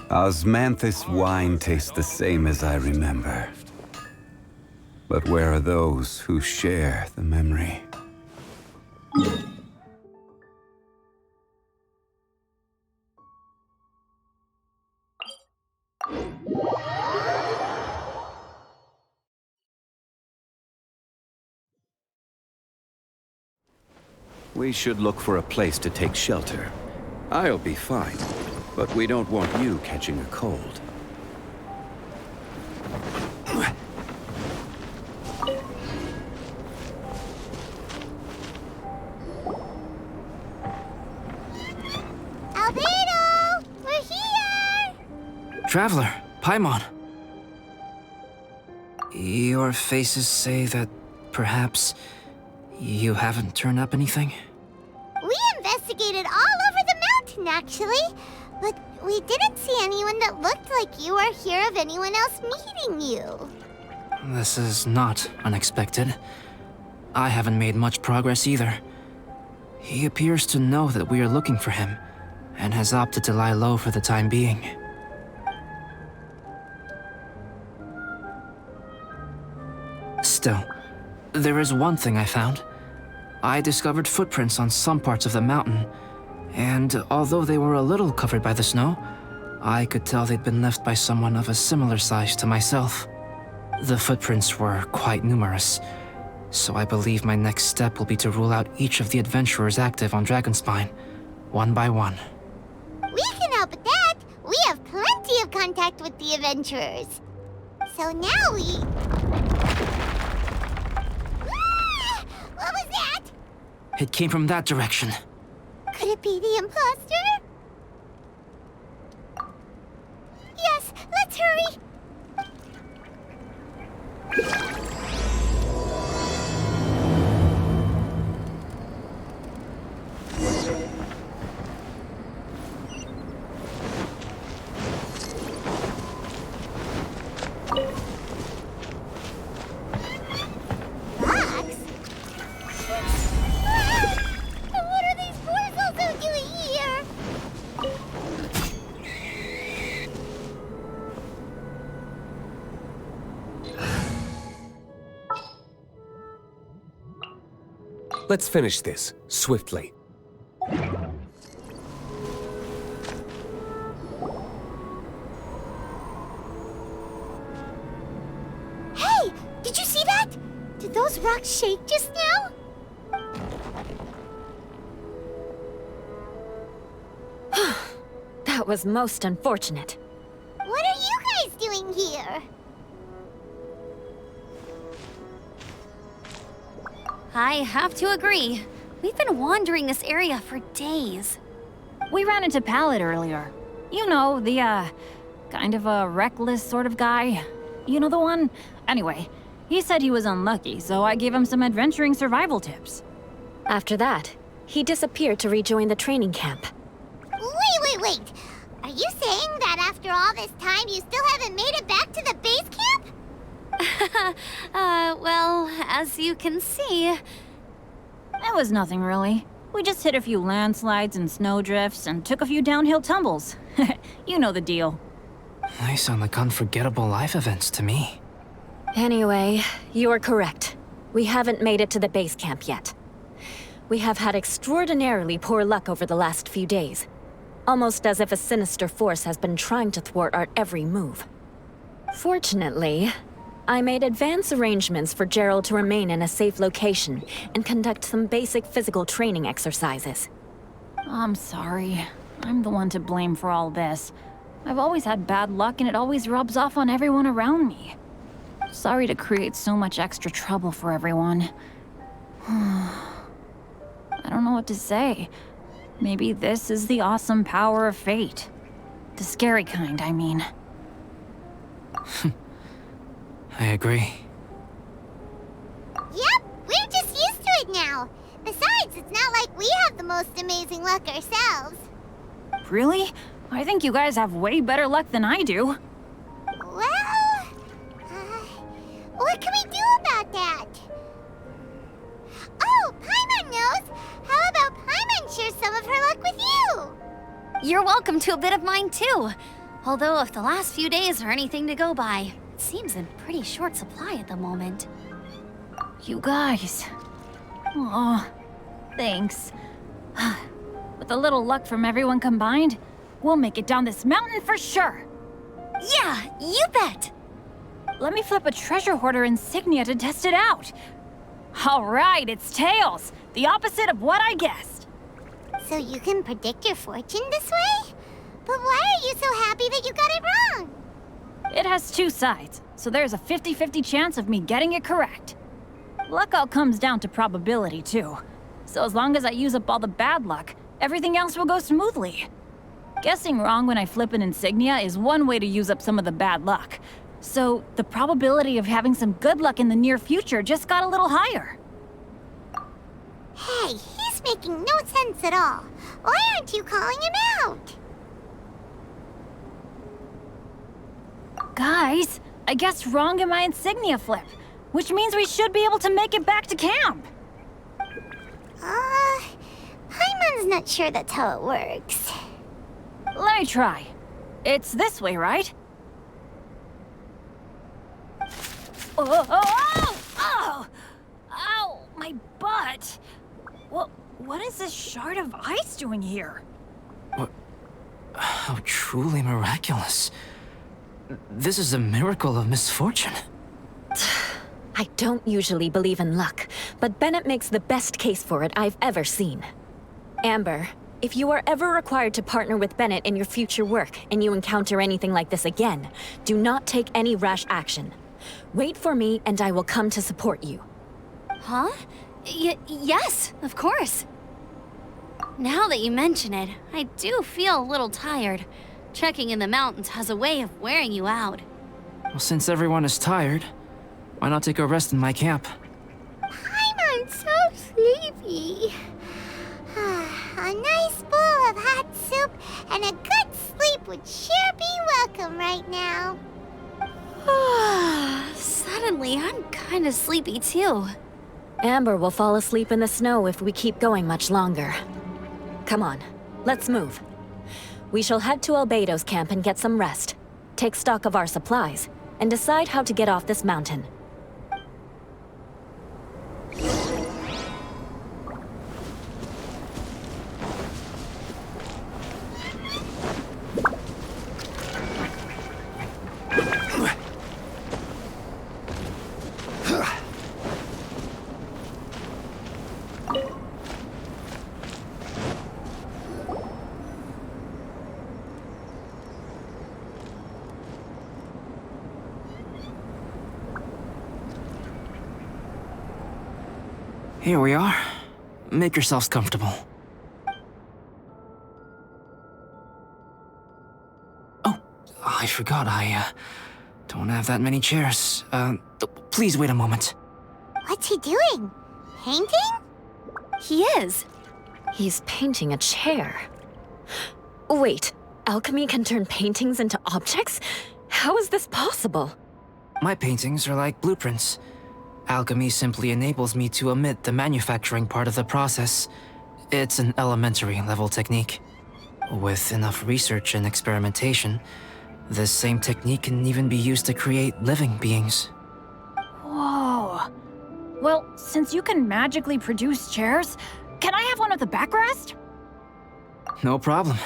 Osmanthus wine tastes the same as I remember. But where are those who share the memory? We should look for a place to take shelter. I'll be fine, but we don't want you catching a cold. Albedo! We're here! Traveler, Paimon. Your faces say that perhaps you haven't turned up anything? We investigated all over the mountain, actually. But we didn't see anyone that looked like you or hear of anyone else meeting you. This is not unexpected. I haven't made much progress either. He appears to know that we are looking for him, and has opted to lie low for the time being. Still, there is one thing I found. I discovered footprints on some parts of the mountain, and although they were a little covered by the snow, I could tell they'd been left by someone of a similar size to myself. The footprints were quite numerous, so I believe my next step will be to rule out each of the adventurers active on Dragonspine, one by one. We can help with that. We have plenty of contact with the adventurers. So now we... Ah! What was that? It came from that direction. Could it be the imposter? Yes, let's hurry. Rocks? Ah! What are these boys also doing here? Let's finish this, swiftly. Hey! Did you see that? Did those rocks shake just now? That was most unfortunate. What are you guys doing here? I have to agree. We've been wandering this area for days. We ran into Pallet earlier. You know, the, kind of a reckless sort of guy. You know the one? Anyway, he said he was unlucky, so I gave him some adventuring survival tips. After that, he disappeared to rejoin the training camp. Wait. Are you saying that after all this time you still haven't made it back to the base camp? Well, as you can see... That was nothing really. We just hit a few landslides and snowdrifts and took a few downhill tumbles. You know the deal. They sound like unforgettable life events to me. Anyway, you are correct. We haven't made it to the base camp yet. We have had extraordinarily poor luck over the last few days. Almost as if a sinister force has been trying to thwart our every move. Fortunately, I made advance arrangements for Gerald to remain in a safe location and conduct some basic physical training exercises. I'm sorry. I'm the one to blame for all this. I've always had bad luck and it always rubs off on everyone around me. Sorry to create so much extra trouble for everyone. I don't know what to say. Maybe this is the awesome power of fate. The scary kind, I mean. I agree. Yep, we're just used to it now. Besides, it's not like we have the most amazing luck ourselves. Really? I think you guys have way better luck than I do. Well, what can we do about that? Oh, Paimon knows! How about Paimon share some of her luck with you? You're welcome to a bit of mine too. Although if the last few days are anything to go by, it seems in pretty short supply at the moment. You guys. Aw, thanks. With a little luck from everyone combined, we'll make it down this mountain for sure. Yeah, you bet! Let me flip a treasure hoarder insignia to test it out. All right, it's tails. The opposite of what I guessed. So you can predict your fortune this way? But why are you so happy that you got it wrong? It has two sides, so there's a 50-50 chance of me getting it correct. Luck all comes down to probability, too. So as long as I use up all the bad luck, everything else will go smoothly. Guessing wrong when I flip an insignia is one way to use up some of the bad luck. So the probability of having some good luck in the near future just got a little higher. Hey, he's making no sense at all. Why aren't you calling him out? Guys, I guessed wrong in my insignia flip, which means we should be able to make it back to camp. Paimon's not sure that's how it works. Let me try. It's this way, right? Oh! Ow! My butt! What is this shard of ice doing here? What? How truly miraculous. This is a miracle of misfortune. I don't usually believe in luck, but Bennett makes the best case for it I've ever seen. Amber, if you are ever required to partner with Bennett in your future work and you encounter anything like this again, do not take any rash action. Wait for me and I will come to support you. Huh? Yes, of course. Now that you mention it, I do feel a little tired. Trekking in the mountains has a way of wearing you out. Well, since everyone is tired, why not take a rest in my camp? Paimon's so sleepy. A nice bowl of hot soup and a good sleep would sure be welcome right now. Suddenly, I'm kind of sleepy too. Amber will fall asleep in the snow if we keep going much longer. Come on, let's move. We shall head to Albedo's camp and get some rest, take stock of our supplies, and decide how to get off this mountain. Here we are. Make yourselves comfortable. Oh, I forgot I don't have that many chairs. Please wait a moment. What's he doing? Painting? He is. He's painting a chair. Wait, alchemy can turn paintings into objects? How is this possible? My paintings are like blueprints. Alchemy simply enables me to omit the manufacturing part of the process. It's an elementary level technique. With enough research and experimentation, this same technique can even be used to create living beings. Whoa. Well, since you can magically produce chairs, can I have one with a backrest? No problem.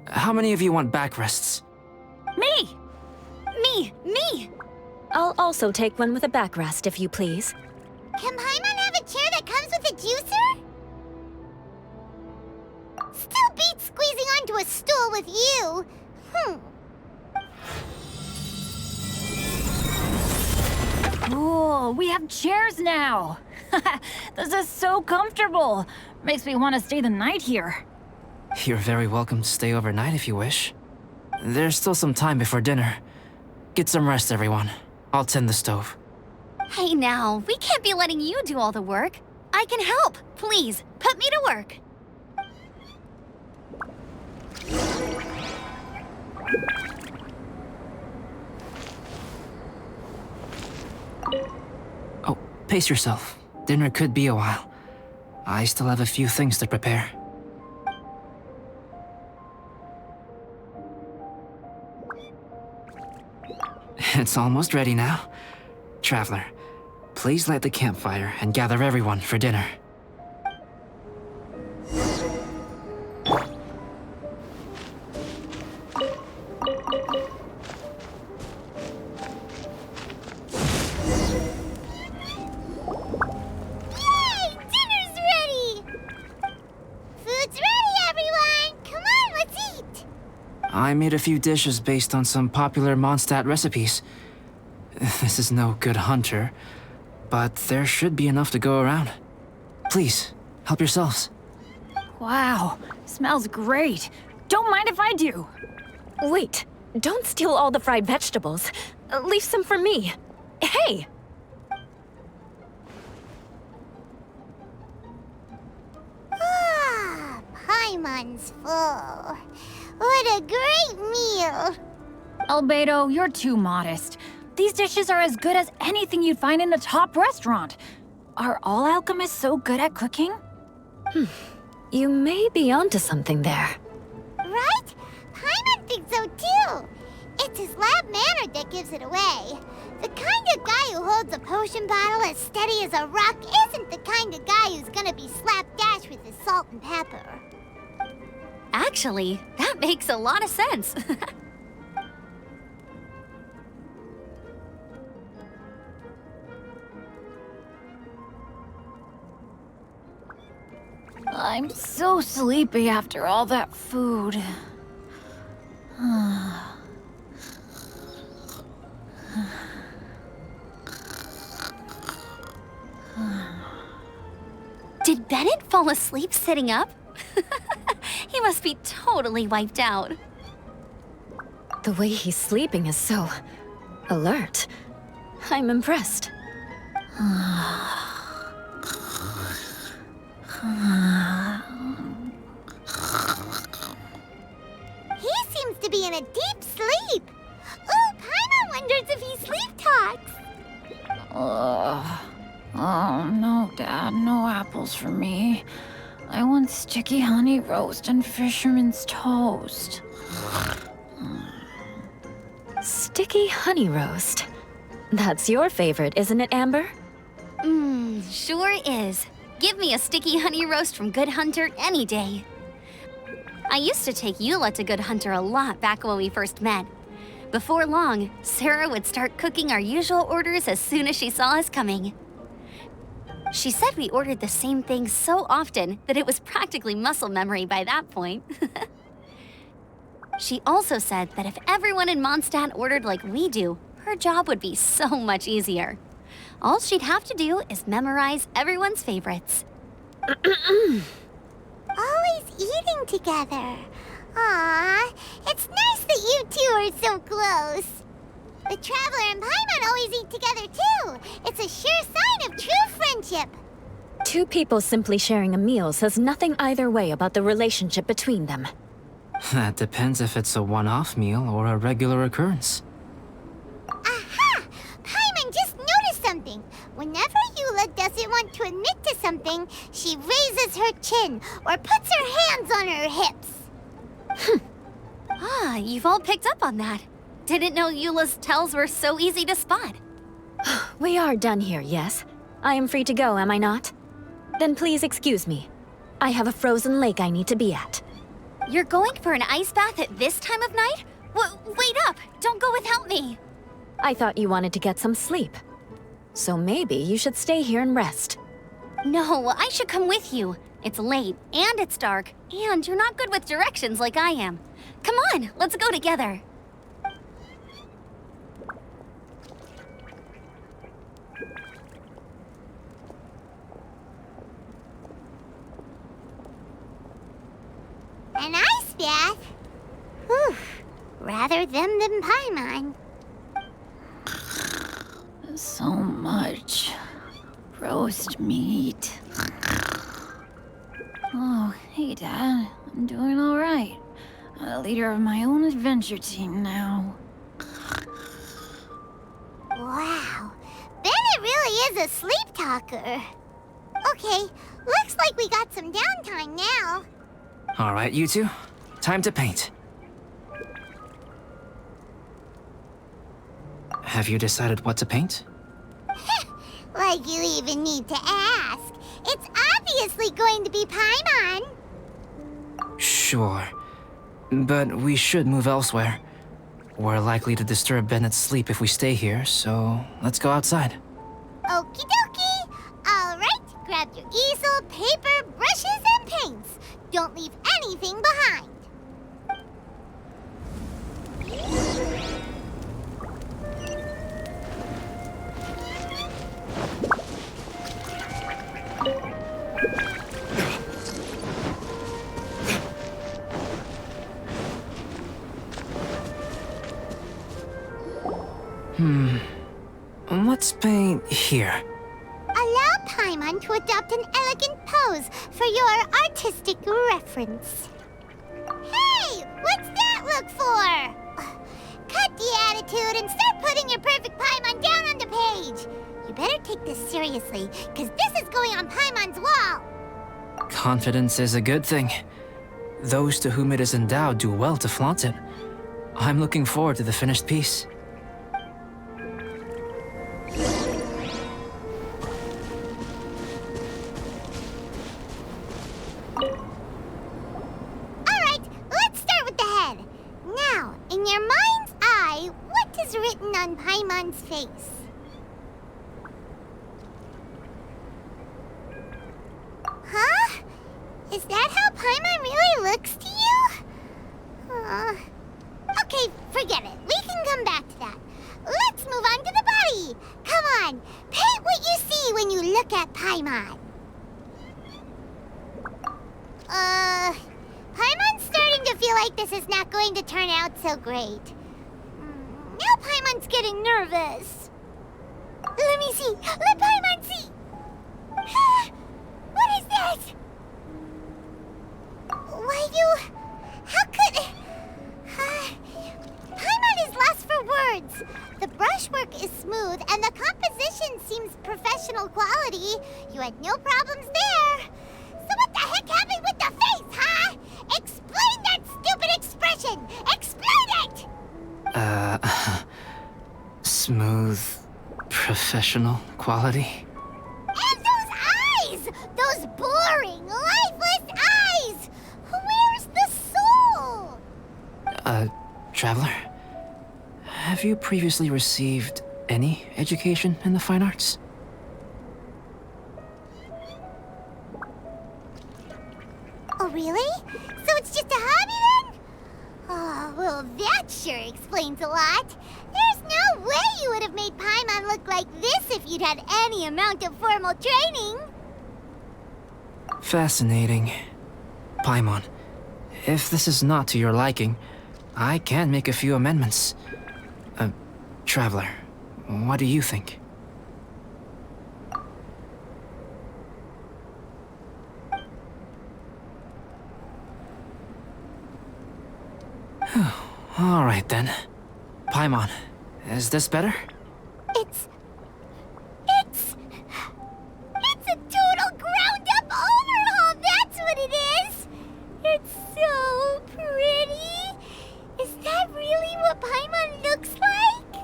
How many of you want backrests? Me! Me! I'll also take one with a backrest, if you please. Can Paimon have a chair that comes with a juicer? Still beats squeezing onto a stool with you. Cool, we have chairs now! This is so comfortable! Makes me want to stay the night here. You're very welcome to stay overnight if you wish. There's still some time before dinner. Get some rest, everyone. I'll tend the stove. Hey now, we can't be letting you do all the work. I can help. Please, put me to work. Oh, pace yourself. Dinner could be a while. I still have a few things to prepare. It's almost ready now. Traveler, please light the campfire and gather everyone for dinner. Yay! Dinner's ready! Food's ready, everyone! Come on, let's eat! I made a few dishes based on some popular Mondstadt recipes. This is no good hunter, but there should be enough to go around. Please, help yourselves. Wow, smells great. Don't mind if I do. Wait, don't steal all the fried vegetables. Leave some for me. Hey! Ah, Paimon's full. What a great meal! Albedo, you're too modest. These dishes are as good as anything you'd find in a top restaurant. Are all alchemists so good at cooking? You may be onto something there. Right? Paimon thinks so too. It's his lab manner that gives it away. The kind of guy who holds a potion bottle as steady as a rock isn't the kind of guy who's gonna be slapdash with his salt and pepper. Actually, that makes a lot of sense. I'm so sleepy after all that food. Did Bennett fall asleep sitting up? He must be totally wiped out. The way he's sleeping is so alert. I'm impressed. He seems to be in a deep sleep. Ooh, Paimon wonders if he sleep talks. Oh, no, Dad, no apples for me. I want sticky honey roast and fisherman's toast. Sticky honey roast. That's your favorite, isn't it, Amber? Sure is. Give me a sticky honey roast from Good Hunter any day. I used to take Eula to Good Hunter a lot back when we first met. Before long, Sarah would start cooking our usual orders as soon as she saw us coming. She said we ordered the same thing so often that it was practically muscle memory by that point. She also said that if everyone in Mondstadt ordered like we do, her job would be so much easier. All she'd have to do is memorize everyone's favorites. Always eating together. Aww, it's nice that you two are so close. The Traveler and Paimon always eat together too. It's a sure sign of true friendship. Two people simply sharing a meal says nothing either way about the relationship between them. That depends if it's a one-off meal or a regular occurrence. Aha! Paimon just noticed something. Whenever Eula doesn't want to admit to something, she raises her chin or puts her hands on her hips. Ah, you've all picked up on that. Didn't know Eula's tells were so easy to spot. We are done here, yes? I am free to go, am I not? Then please excuse me. I have a frozen lake I need to be at. You're going for an ice bath at this time of night? Wait up! Don't go without me! I thought you wanted to get some sleep. So maybe you should stay here and rest. No, I should come with you. It's late, and it's dark, and you're not good with directions like I am. Come on, let's go together. An ice bath? Whew. Rather them than Paimon. So much roast meat. Oh, hey, Dad. I'm doing all right. I'm the leader of my own adventure team now. Wow. Bennett really is a sleep talker. Okay, looks like we got some downtime now. All right, you two. Time to paint. have you decided what to paint? Like you even need to ask. It's obviously going to be Paimon. Sure. But we should move elsewhere. We're likely to disturb Bennett's sleep if we stay here, so let's go outside. Okie dokie. All right, grab your easel, paper, brushes, and paints. Don't leave anything behind. Let's paint here. Allow Paimon to adopt an elegant pose for your artistic reference. Hey, what's that look for? Cut the attitude and start putting your perfect Paimon down on the page. You better take this seriously, because this is going on Paimon's wall. Confidence is a good thing. Those to whom it is endowed do well to flaunt it. I'm looking forward to the finished piece. Alright, let's start with the head. Now, in your mind's eye, what is written on Paimon's face? Huh? Is that how Paimon really looks to you? Okay, forget it. We can come back to that. Let's move on to the body. Come on, paint what you see when you look at Paimon. Paimon's starting to feel like this is not going to turn out so great. Now Paimon's getting nervous. Let me see. Let Paimon see. What is that? How could... Paimon is lost for words. The brushwork is smooth and the composition seems professional quality. You had no problems there. So what the heck happened with the face, huh? Explain that stupid expression! Explain it! Smooth, professional quality. And those eyes! Those boring, lifeless eyes! Where's the soul? Traveler? Have you previously received any education in the fine arts? Oh, really? So it's just a hobby then? Oh, well, that sure explains a lot. There's no way you would have made Paimon look like this if you'd had any amount of formal training. Fascinating. Paimon, if this is not to your liking, I can make a few amendments. Traveler, what do you think? All right then. Paimon, is this better? It's a total ground-up overhaul, that's what it is! It's so pretty! Is that really what Paimon looks like?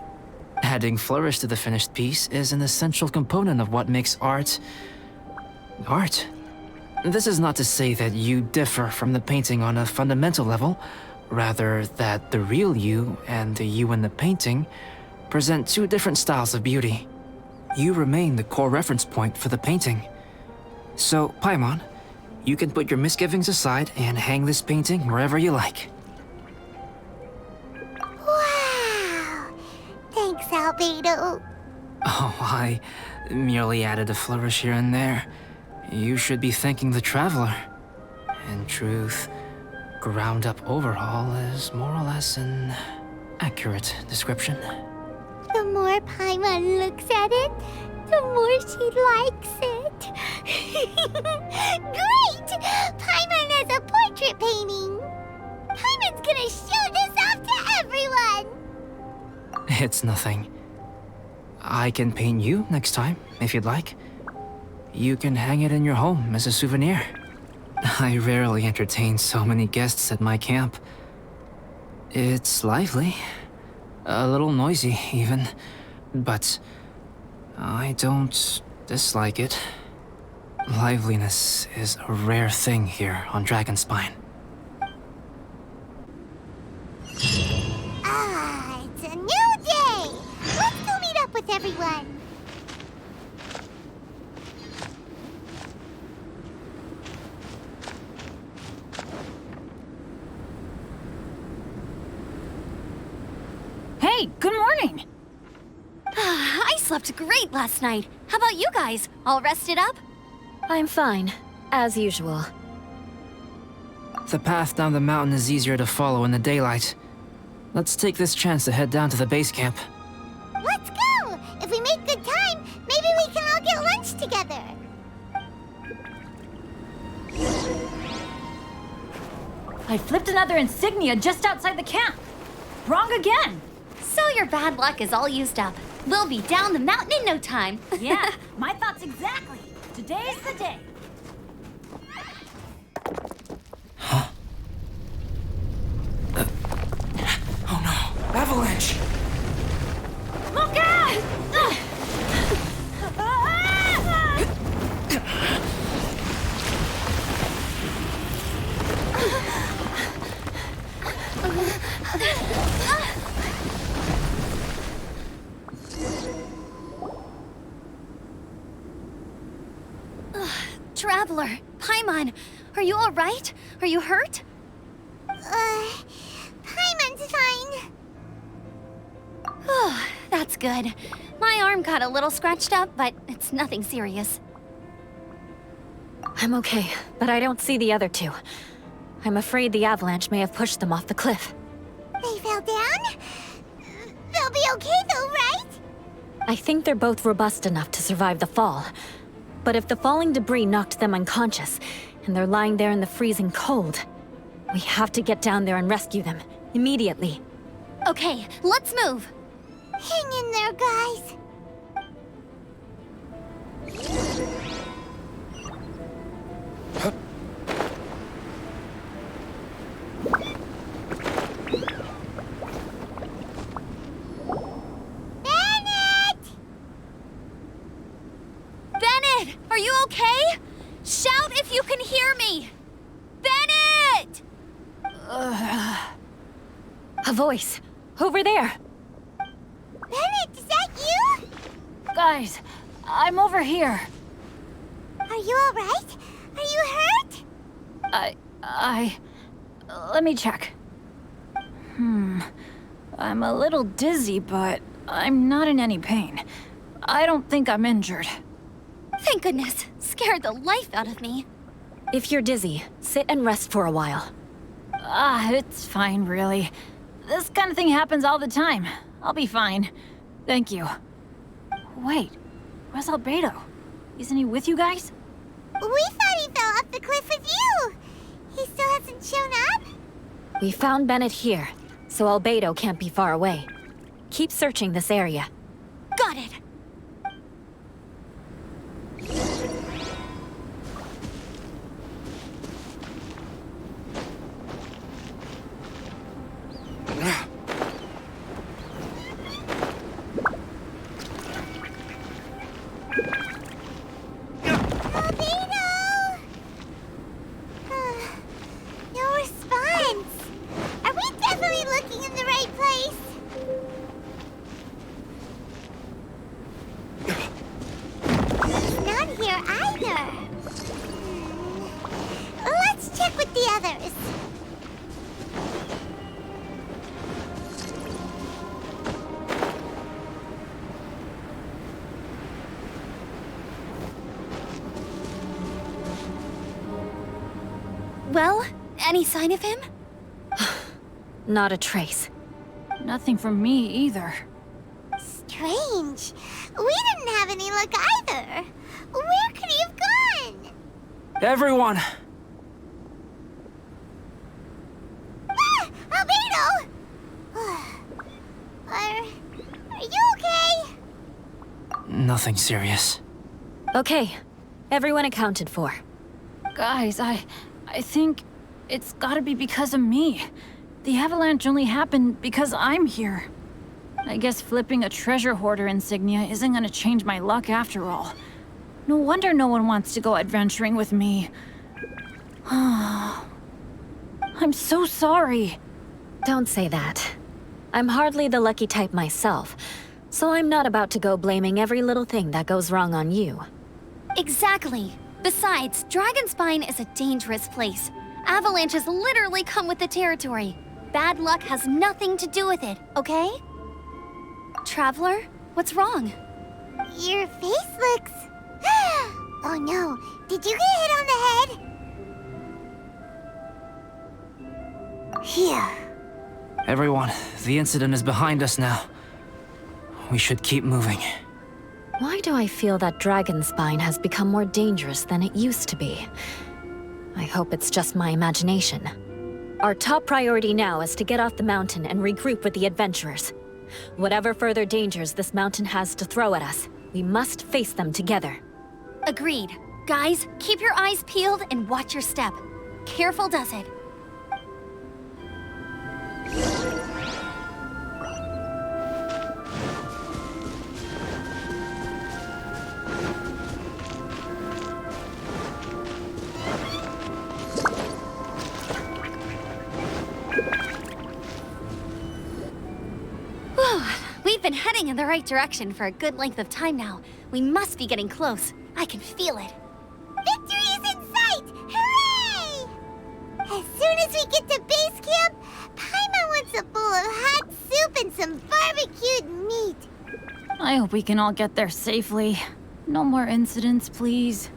Adding flourish to the finished piece is an essential component of what makes art... art. This is not to say that you differ from the painting on a fundamental level, rather that the real you and the you in the painting present two different styles of beauty. You remain the core reference point for the painting. So, Paimon, you can put your misgivings aside and hang this painting wherever you like. Wow! Thanks, Albedo. Oh, I merely added a flourish here and there. You should be thanking the Traveler. In truth, ground-up overhaul is more or less an accurate description. The more Paimon looks at it, the more she likes it. Great! Paimon has a portrait painting. Paimon's gonna show this off to everyone. It's nothing. I can paint you next time, if you'd like. You can hang it in your home as a souvenir. I rarely entertain so many guests at my camp. It's lively. A little noisy, even. but I don't dislike it. Liveliness is a rare thing here on Dragonspine. Ah, it's a new day! Let's go meet up with everyone. Hey, good morning! I slept great last night. How about you guys? All rested up? I'm fine, as usual. The path down the mountain is easier to follow in the daylight. Let's take this chance to head down to the base camp. Let's go! If we make good time, maybe we can all get lunch together. I flipped another insignia just outside the camp. Wrong again! So your bad luck is all used up. We'll be down the mountain in no time. Yeah, my thoughts exactly. Today's the day. Oh no! Avalanche! Look out! Traveler, Paimon, are you all right? Are you hurt? Paimon's fine. Oh, that's good. My arm got a little scratched up, but it's nothing serious. I'm okay, but I don't see the other two. I'm afraid the avalanche may have pushed them off the cliff. They fell down? They'll be okay though, right? I think they're both robust enough to survive the fall. But if the falling debris knocked them unconscious, and they're lying there in the freezing cold, we have to get down there and rescue them, immediately. Okay, let's move. Hang in there, guys. Bennett, are you okay? Shout if you can hear me! Bennett! A voice! Over there! Bennett, is that you? Guys, I'm over here. Are you alright? Are you hurt? Let me check. I'm a little dizzy, but I'm not in any pain. I don't think I'm injured. Thank goodness. Scared the life out of me. If you're dizzy, sit and rest for a while. It's fine, really. This kind of thing happens all the time. I'll be fine. Thank you. Wait, where's Albedo? Isn't he with you guys? We thought he fell off the cliff with you. He still hasn't shown up? We found Bennett here, so Albedo can't be far away. Keep searching this area. Got it. No response. Are we definitely looking in the right place? He's not here either. Let's check with the others. Well, any sign of him? Not a trace. Nothing from me either. Strange. We didn't have any luck either. Where could he have gone? Everyone! Ah! Albedo! Are you okay? Nothing serious. Okay, everyone accounted for. Guys, I think it's gotta be because of me. The avalanche only happened because I'm here. I guess flipping a treasure hoarder insignia isn't gonna change my luck after all. No wonder no one wants to go adventuring with me. I'm so sorry. Don't say that. I'm hardly the lucky type myself, so I'm not about to go blaming every little thing that goes wrong on you. Exactly. Besides, Dragonspine is a dangerous place. Avalanches literally come with the territory. Bad luck has nothing to do with it, okay? Traveler, what's wrong? Your face looks... Oh no, did you get hit on the head? Here. Everyone, the incident is behind us now. We should keep moving. Why do I feel that Dragonspine has become more dangerous than it used to be? I hope it's just my imagination. Our top priority now is to get off the mountain and regroup with the adventurers. Whatever further dangers this mountain has to throw at us, we must face them together. Agreed. Guys, keep your eyes peeled and watch your step. Careful does it. We've been heading in the right direction for a good length of time now. We must be getting close. I can feel it. Victory is in sight! Hooray! As soon as we get to base camp, Paimon wants a bowl of hot soup and some barbecued meat. I hope we can all get there safely. No more incidents, please.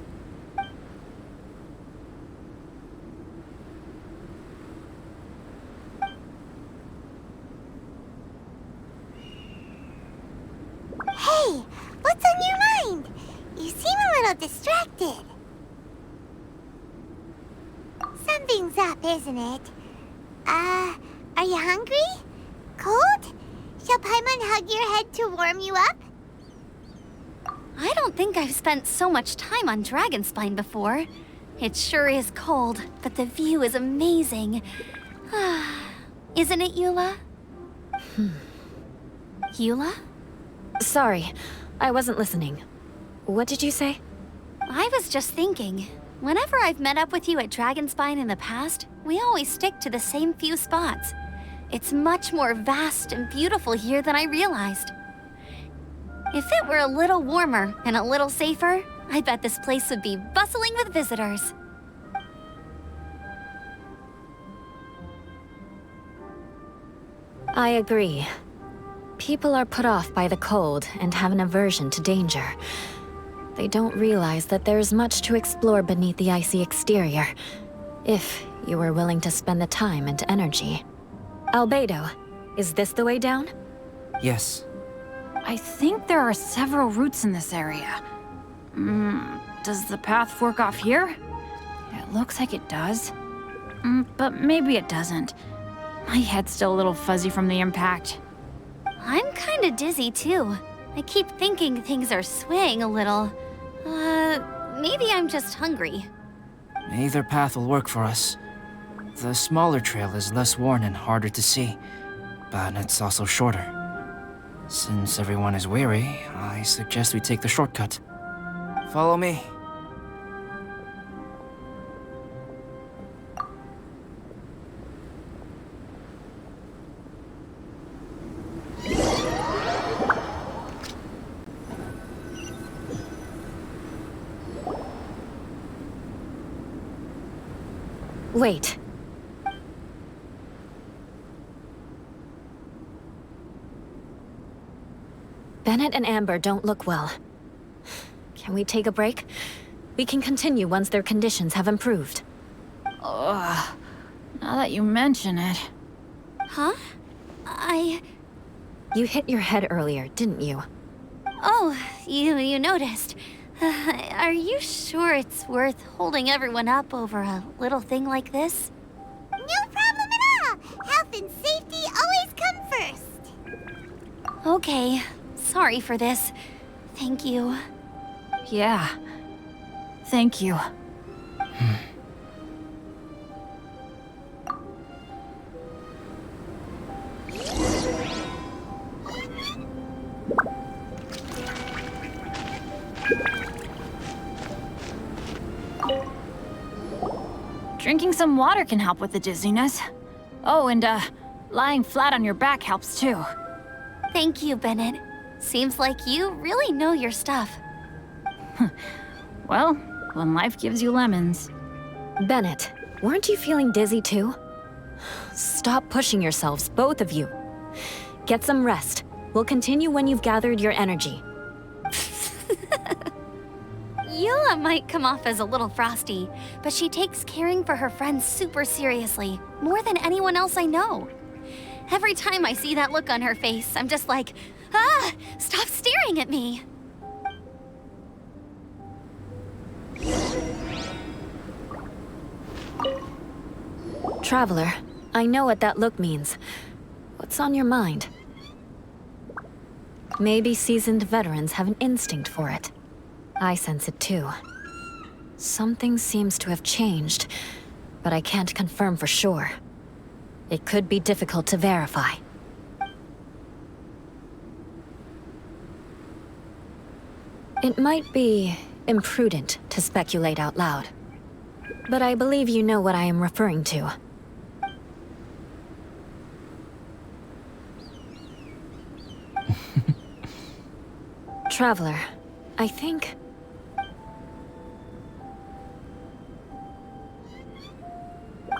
Hey, what's on your mind? You seem a little distracted. Something's up, isn't it? Are you hungry? Cold? Shall Paimon hug your head to warm you up? I don't think I've spent so much time on Dragonspine before. It sure is cold, but the view is amazing. Isn't it, Eula? Eula? Sorry, I wasn't listening. What did you say? I was just thinking. Whenever I've met up with you at Dragonspine in the past, we always stick to the same few spots. It's much more vast and beautiful here than I realized. If it were a little warmer and a little safer, I bet this place would be bustling with visitors. I agree. People are put off by the cold and have an aversion to danger. They don't realize that there's much to explore beneath the icy exterior, if you were willing to spend the time and energy. Albedo, is this the way down? Yes. I think there are several routes in this area. Does the path fork off here? It looks like it does. But maybe it doesn't. My head's still a little fuzzy from the impact. I'm kinda dizzy too. I keep thinking things are swaying a little. Maybe I'm just hungry. Either path will work for us. The smaller trail is less worn and harder to see, but it's also shorter. Since everyone is weary, I suggest we take the shortcut. Follow me. Wait. Bennett and Amber don't look well. Can we take a break? We can continue once their conditions have improved. Ugh. Now that you mention it. Huh? You hit your head earlier, didn't you? Oh, you noticed. Are you sure it's worth holding everyone up over a little thing like this? No problem at all! Health and safety always come first! Okay. Sorry for this. Thank you. Yeah. Thank you. Drinking some water can help with the dizziness. Oh, and lying flat on your back helps too. Thank you, Bennett. Seems like you really know your stuff. Well, when life gives you lemons. Bennett, weren't you feeling dizzy too? Stop pushing yourselves, both of you. Get some rest. We'll continue when you've gathered your energy. Eula might come off as a little frosty, but she takes caring for her friends super seriously, more than anyone else I know. Every time I see that look on her face, I'm just like, ah, stop staring at me. Traveler, I know what that look means. What's on your mind? Maybe seasoned veterans have an instinct for it. I sense it too. Something seems to have changed, but I can't confirm for sure. It could be difficult to verify. It might be imprudent to speculate out loud, but I believe you know what I am referring to. Traveler, I think...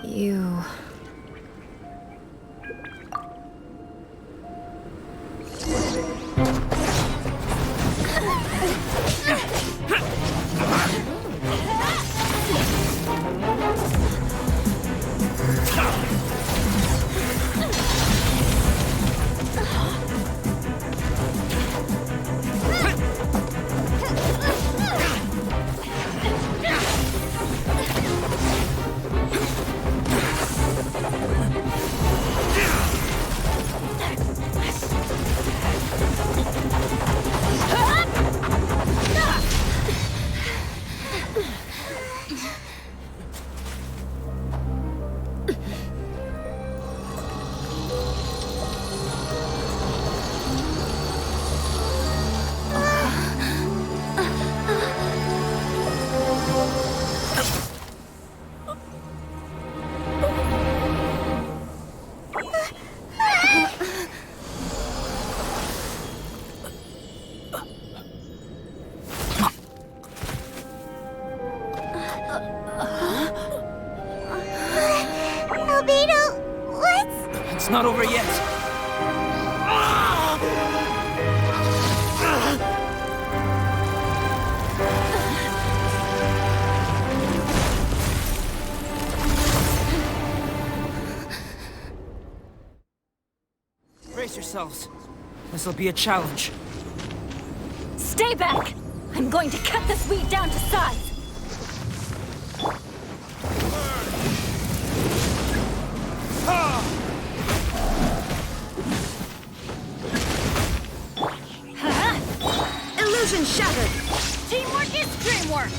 you... It's not over yet. Brace yourselves. This'll be a challenge. Stay back! I'm going to cut this weed down to size! Illusion shattered! Teamwork is dreamwork!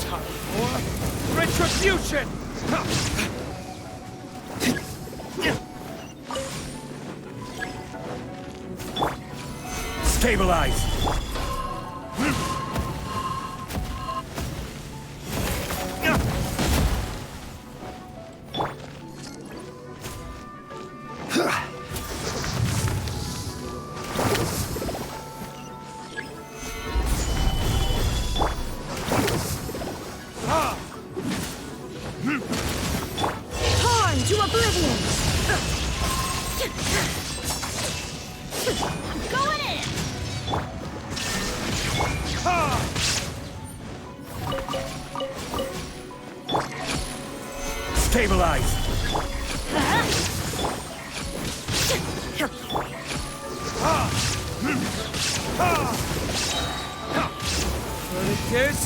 Time for retribution! Stabilize! Torn to oblivion! Going in! Stabilize! What it is?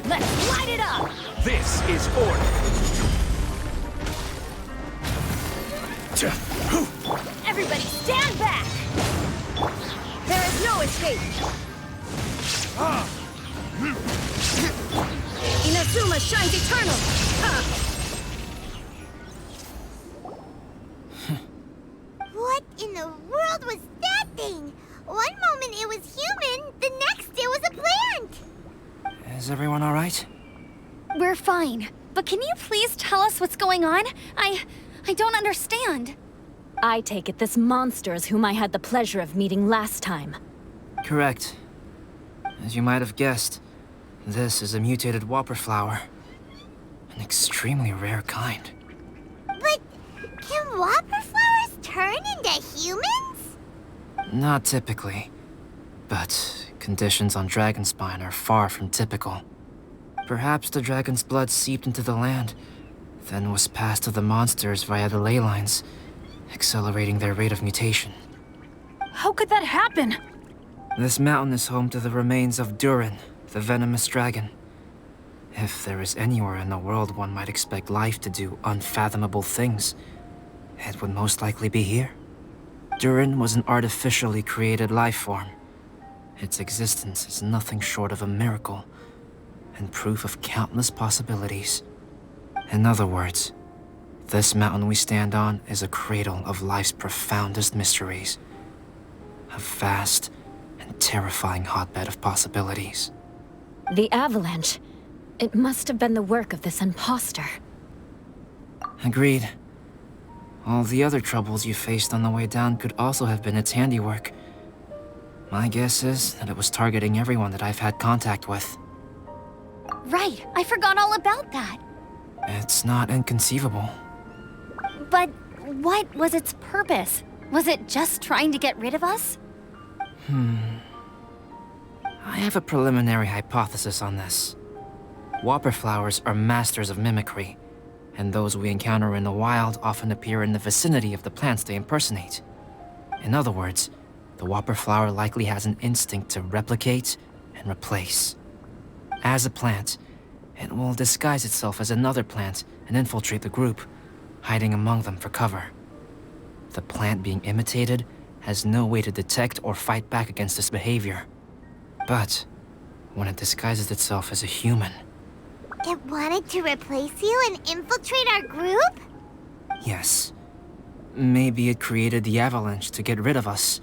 Let's light it up! This is order! Everybody stand back! There is no escape! Inazuma shines eternal! What in the world was that thing? One moment it was human, the next it was a plant! Is everyone all right? We're fine. But can you please tell us what's going on? I don't understand. I take it this monster is whom I had the pleasure of meeting last time. Correct. As you might have guessed, this is a mutated whopper flower. An extremely rare kind. But can whopper flowers turn into humans? Not typically. But conditions on Dragonspine are far from typical. Perhaps the dragon's blood seeped into the land, then was passed to the monsters via the ley lines, accelerating their rate of mutation. How could that happen? This mountain is home to the remains of Durin, the venomous dragon. If there is anywhere in the world one might expect life to do unfathomable things, it would most likely be here. Durin was an artificially created life form. Its existence is nothing short of a miracle, and proof of countless possibilities. In other words, this mountain we stand on is a cradle of life's profoundest mysteries. A vast and terrifying hotbed of possibilities. The avalanche. It must have been the work of this imposter. Agreed. All the other troubles you faced on the way down could also have been its handiwork. My guess is that it was targeting everyone that I've had contact with. Right, I forgot all about that. It's not inconceivable. But what was its purpose? Was it just trying to get rid of us? I have a preliminary hypothesis on this. Whopper flowers are masters of mimicry, and those we encounter in the wild often appear in the vicinity of the plants they impersonate. In other words, the whopper flower likely has an instinct to replicate and replace. As a plant, it will disguise itself as another plant and infiltrate the group, hiding among them for cover. The plant being imitated has no way to detect or fight back against this behavior. But when it disguises itself as a human... It wanted to replace you and infiltrate our group? Yes. Maybe it created the avalanche to get rid of us.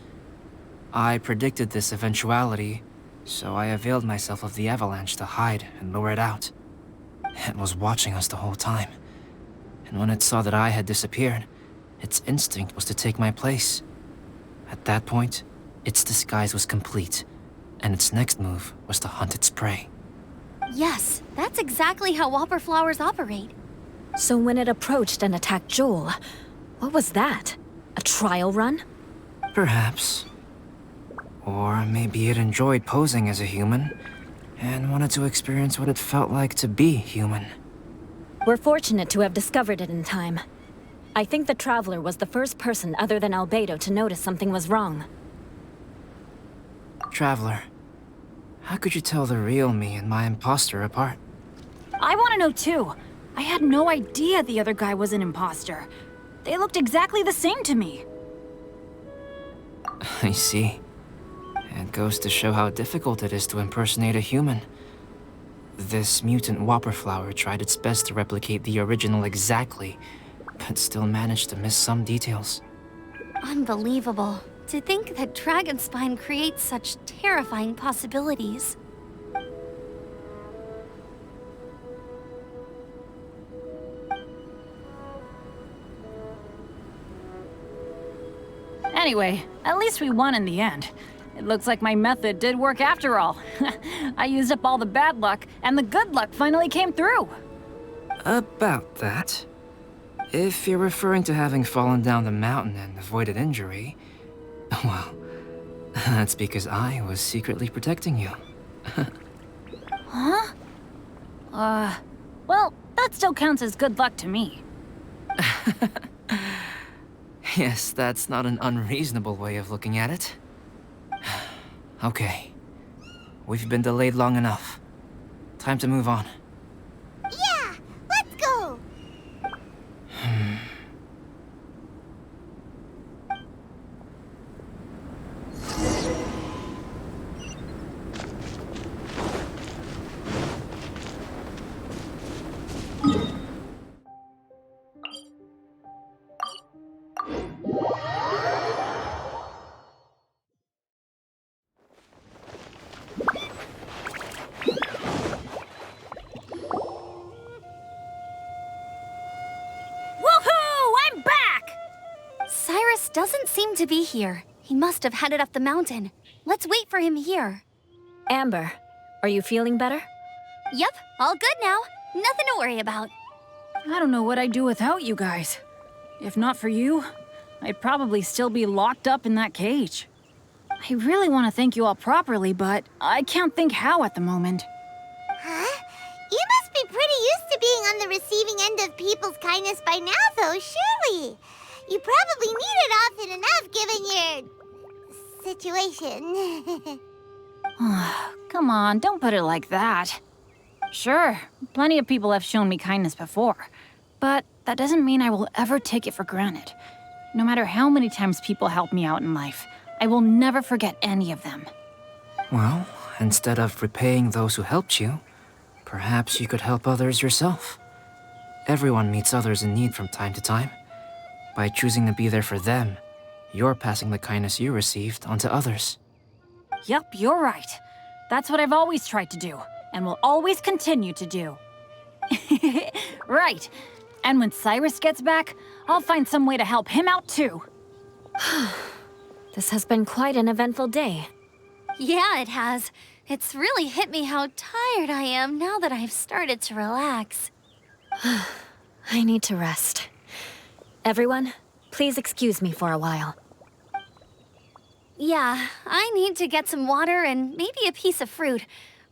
I predicted this eventuality, so I availed myself of the avalanche to hide and lure it out. It was watching us the whole time, and when it saw that I had disappeared, its instinct was to take my place. At that point, its disguise was complete, and its next move was to hunt its prey. Yes, that's exactly how whopper flowers operate. So when it approached and attacked Joel, what was that? A trial run? Perhaps. Or maybe it enjoyed posing as a human, and wanted to experience what it felt like to be human. We're fortunate to have discovered it in time. I think the Traveler was the first person other than Albedo to notice something was wrong. Traveler, how could you tell the real me and my imposter apart? I want to know too. I had no idea the other guy was an imposter. They looked exactly the same to me. I see. It goes to show how difficult it is to impersonate a human. This mutant whopper flower tried its best to replicate the original exactly, but still managed to miss some details. Unbelievable. To think that Dragonspine creates such terrifying possibilities. Anyway, at least we won in the end. It looks like my method did work after all. I used up all the bad luck, and the good luck finally came through. About that. If you're referring to having fallen down the mountain and avoided injury, well, that's because I was secretly protecting you. Huh? Well, that still counts as good luck to me. Yes, that's not an unreasonable way of looking at it. Okay. We've been delayed long enough. Time to move on. Yeah, let's go! Woohoo! I'm back! Cyrus doesn't seem to be here. He must have headed up the mountain. Let's wait for him here. Amber, are you feeling better? Yep, all good now. Nothing to worry about. I don't know what I'd do without you guys. If not for you, I'd probably still be locked up in that cage. I really want to thank you all properly, but I can't think how at the moment. Huh? You must be pretty used to being on the receiving end of people's kindness by now, though, surely. You probably need it often enough, given your situation. Come on, don't put it like that. Sure, plenty of people have shown me kindness before, but that doesn't mean I will ever take it for granted. No matter how many times people help me out in life, I will never forget any of them. Well, instead of repaying those who helped you, perhaps you could help others yourself. Everyone meets others in need from time to time. By choosing to be there for them, you're passing the kindness you received on to others. Yup, you're right. That's what I've always tried to do, and will always continue to do. Right. And when Cyrus gets back, I'll find some way to help him out too. This has been quite an eventful day. Yeah, it has. It's really hit me how tired I am now that I've started to relax. I need to rest. Everyone, please excuse me for a while. Yeah, I need to get some water and maybe a piece of fruit.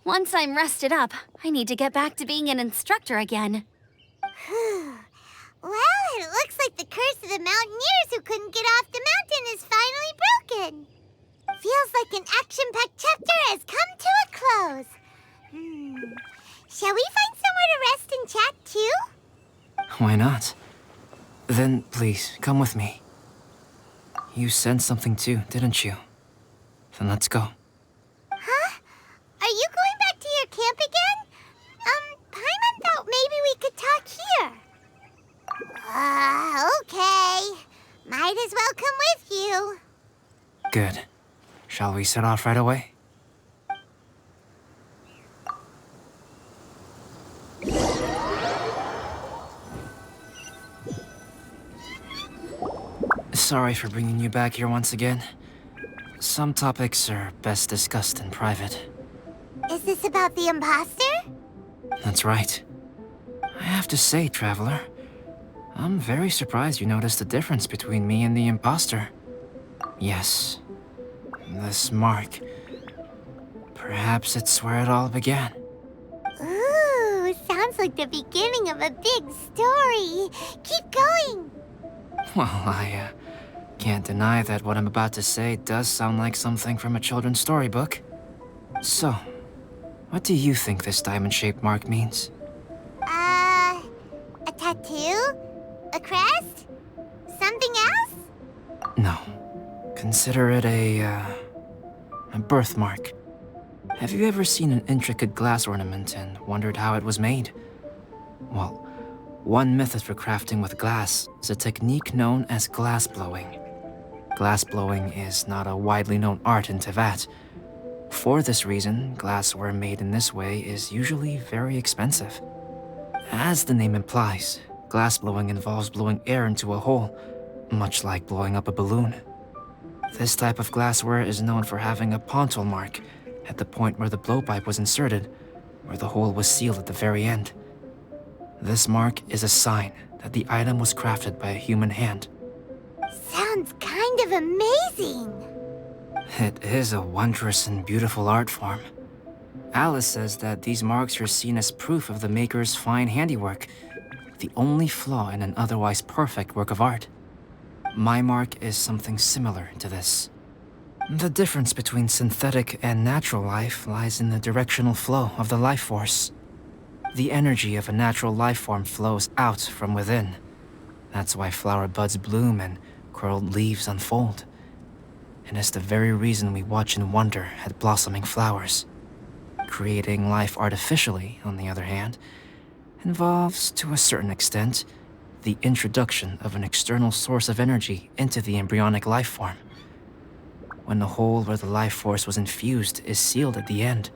Once I'm rested up, I need to get back to being an instructor again. Well, it looks like the curse of the mountaineers who couldn't get off the mountain is finally broken. Feels like an action-packed chapter has come to a close. Shall we find somewhere to rest and chat too? Why not? Then, please, come with me. You sensed something too, didn't you? Then let's go. Huh? Are you going back to your camp again? Paimon thought maybe we could talk here. Okay. Might as well come with you. Good. Shall we set off right away? Sorry for bringing you back here once again. Some topics are best discussed in private. Is this about the imposter? That's right. I have to say, Traveler, I'm very surprised you noticed the difference between me and the imposter. Yes, this mark. Perhaps it's where it all began. Ooh, sounds like the beginning of a big story. Keep going. Well, I can't deny that what I'm about to say does sound like something from a children's storybook. So, what do you think this diamond-shaped mark means? A tattoo? A crest? Something else? No. Consider it a birthmark. Have you ever seen an intricate glass ornament and wondered how it was made? Well, one method for crafting with glass is a technique known as glass blowing. Glass blowing is not a widely known art in Teyvat. For this reason, glassware made in this way is usually very expensive. As the name implies, glass blowing involves blowing air into a hole, much like blowing up a balloon. This type of glassware is known for having a pontil mark at the point where the blowpipe was inserted, where the hole was sealed at the very end. This mark is a sign that the item was crafted by a human hand. Sounds kind of amazing. It is a wondrous and beautiful art form. Alice says that these marks are seen as proof of the maker's fine handiwork, the only flaw in an otherwise perfect work of art. My mark is something similar to this. The difference between synthetic and natural life lies in the directional flow of the life force. The energy of a natural life form flows out from within. That's why flower buds bloom and curled leaves unfold. And it's the very reason we watch and wonder at blossoming flowers. Creating life artificially, on the other hand, involves, to a certain extent, the introduction of an external source of energy into the embryonic life form. When the hole where the life force was infused is sealed at the end,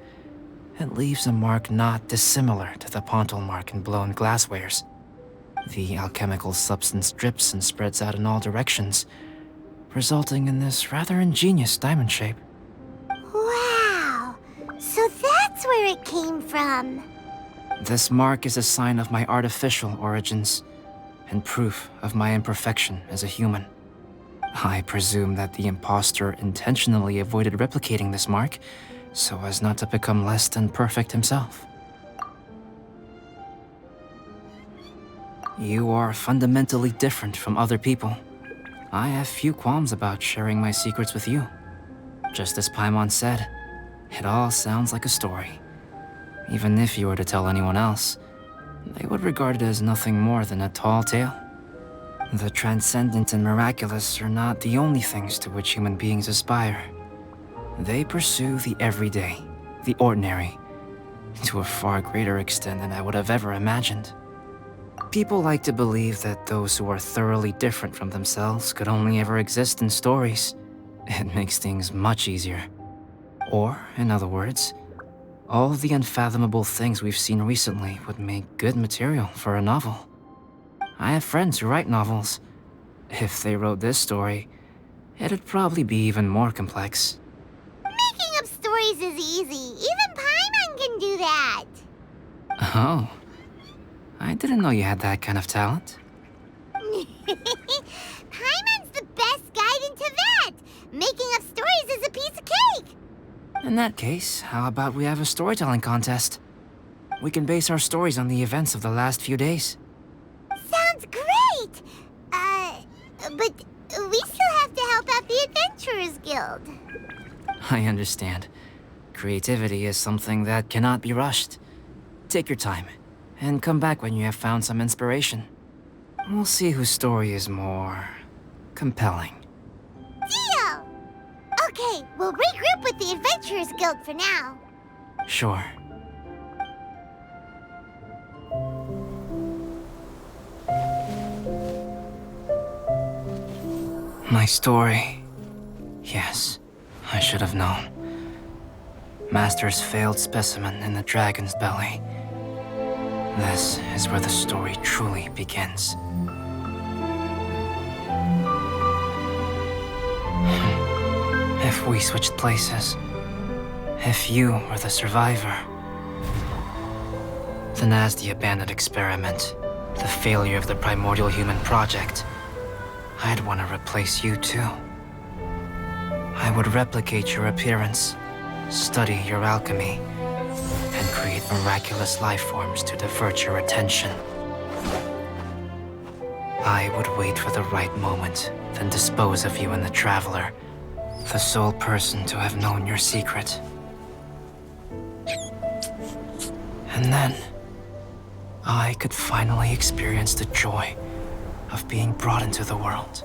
it leaves a mark not dissimilar to the pontal mark in blown glasswares. The alchemical substance drips and spreads out in all directions, resulting in this rather ingenious diamond shape. Wow! So that's where it came from. This mark is a sign of my artificial origins, and proof of my imperfection as a human. I presume that the impostor intentionally avoided replicating this mark, so as not to become less than perfect himself. You are fundamentally different from other people. I have few qualms about sharing my secrets with you. Just as Paimon said, it all sounds like a story. Even if you were to tell anyone else, they would regard it as nothing more than a tall tale. The transcendent and miraculous are not the only things to which human beings aspire. They pursue the everyday, the ordinary, to a far greater extent than I would have ever imagined. People like to believe that those who are thoroughly different from themselves could only ever exist in stories. It makes things much easier. Or, in other words, all the unfathomable things we've seen recently would make good material for a novel. I have friends who write novels. If they wrote this story, it'd probably be even more complex. Making up stories is easy. Even Paimon can do that. Oh. I didn't know you had that kind of talent. Paimon's the best guide into that. Making up stories is a piece of cake. In that case, how about we have a storytelling contest? We can base our stories on the events of the last few days. Sounds great! But we still have to help out the Adventurers Guild. I understand. Creativity is something that cannot be rushed. Take your time, and come back when you have found some inspiration. We'll see whose story is more compelling. Deal! Okay, we'll regroup with the Adventurers Guild for now. Sure. My story. Yes, I should have known. Master's failed specimen in the dragon's belly. This is where the story truly begins. If we switched places, if you were the survivor, then as the abandoned experiment, the failure of the primordial human project, I'd want to replace you too. I would replicate your appearance, study your alchemy, and create miraculous life forms to divert your attention. I would wait for the right moment, then dispose of you in the Traveler, the sole person to have known your secret. And then, I could finally experience the joy of being brought into the world.